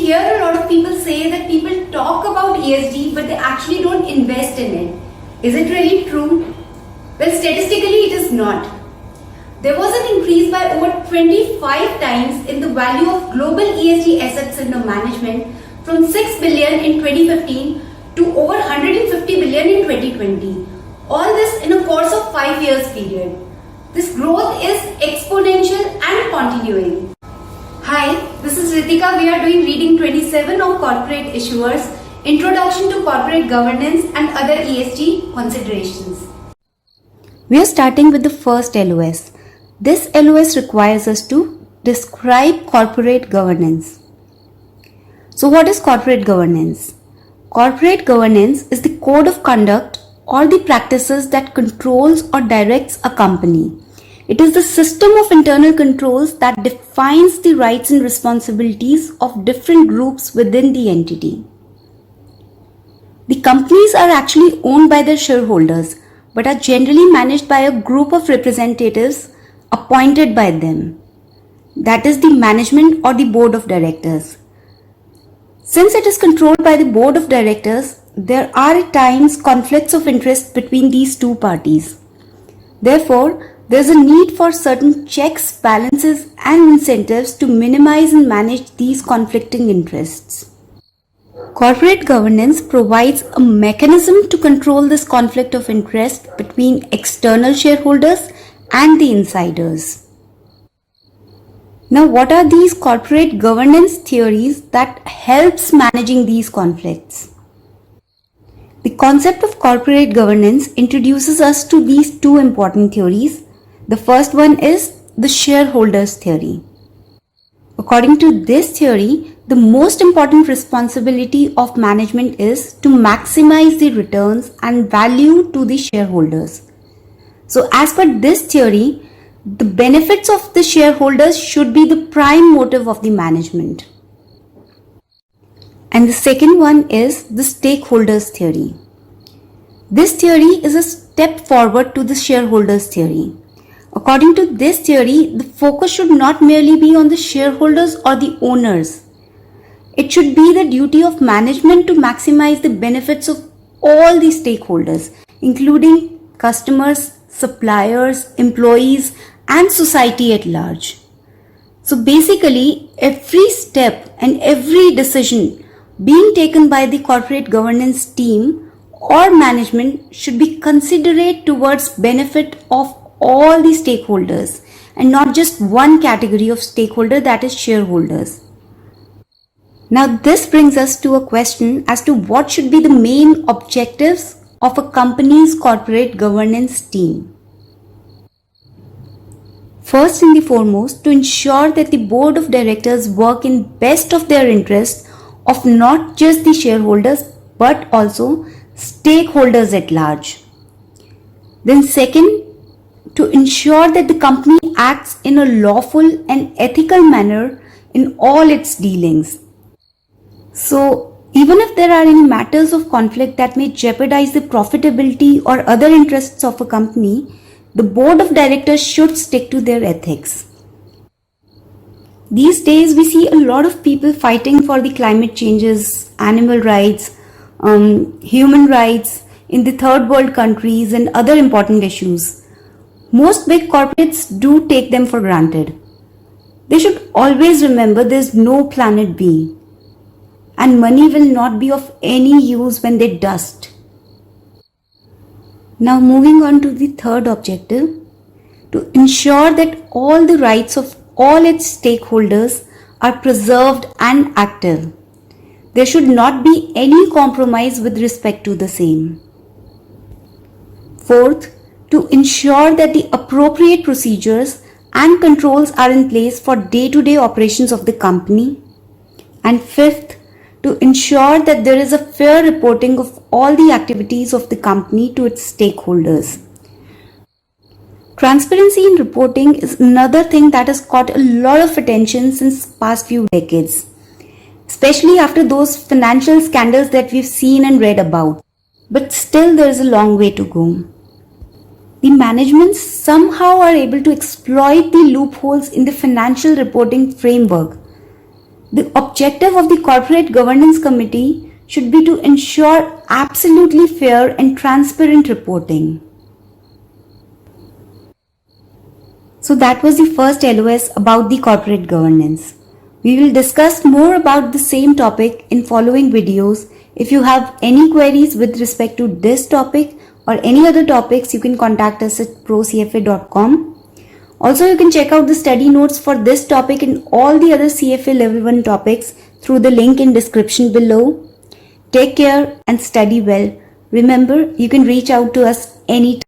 hear a lot of people say that people talk about ESG but they actually don't invest in it. Is it really true? Well, statistically it is not. There was an increase by over 25 times in the value of global ESG assets under management from 6 billion in 2015 to over 150 billion in 2020. All this in a course of 5 years period. This growth is exponential and continuing. Hi, this is Ritika. We are doing reading 27 of Corporate Issuers, Introduction to Corporate Governance and Other ESG Considerations. We are starting with the first LOS. This LOS requires us to describe corporate governance. So what is corporate governance? Corporate governance is the code of conduct or the practices that controls or directs a company. It is the system of internal controls that defines the rights and responsibilities of different groups within the entity. The companies are actually owned by their shareholders, but are generally managed by a group of representatives appointed by them. That is the management or the board of directors. Since it is controlled by the board of directors, there are at times conflicts of interest between these two parties. Therefore, there is a need for certain checks, balances, and incentives to minimize and manage these conflicting interests. Corporate governance provides a mechanism to control this conflict of interest between external shareholders and the insiders. Now, what are these corporate governance theories that helps managing these conflicts? The concept of corporate governance introduces us to these two important theories. The first one is the shareholders theory. According to this theory, the most important responsibility of management is to maximize the returns and value to the shareholders. So as per this theory, the benefits of the shareholders should be the prime motive of the management. And the second one is the stakeholders theory. This theory is a step forward to the shareholders theory. According to this theory, the focus should not merely be on the shareholders or the owners. It should be the duty of management to maximize the benefits of all the stakeholders, including customers, suppliers, employees, and society at large. So basically, every step and every decision being taken by the corporate governance team or management should be considerate towards benefit of all the stakeholders and not just one category of stakeholder, that is shareholders. Now this brings us to a question as to what should be the main objectives of a company's corporate governance team. First and the foremost, to ensure that the board of directors work in best of their interest of not just the shareholders but also stakeholders at large. Then second, to ensure that the company acts in a lawful and ethical manner in all its dealings. So, even if there are any matters of conflict that may jeopardize the profitability or other interests of a company, the board of directors should stick to their ethics. These days, we see a lot of people fighting for the climate changes, animal rights, human rights in the third world countries and other important issues. Most big corporates do take them for granted. They should always remember there is no planet B, and money will not be of any use when they dust. Now moving on to the third objective, to ensure that all the rights of all its stakeholders are preserved and active. There should not be any compromise with respect to the same. Fourth, to ensure that the appropriate procedures and controls are in place for day-to-day operations of the company. And fifth, to ensure that there is a fair reporting of all the activities of the company to its stakeholders. Transparency in reporting is another thing that has caught a lot of attention since past few decades, especially after those financial scandals that we've seen and read about. But still there is a long way to go. The management somehow are able to exploit the loopholes in the financial reporting framework. The objective of the Corporate Governance Committee should be to ensure absolutely fair and transparent reporting. So that was the first LOS about the corporate governance. We will discuss more about the same topic in following videos. If you have any queries with respect to this topic or any other topics, you can contact us at procfa.com. Also, you can check out the study notes for this topic and all the other CFA level 1 topics through the link in description below. Take care and study well. Remember, you can reach out to us anytime.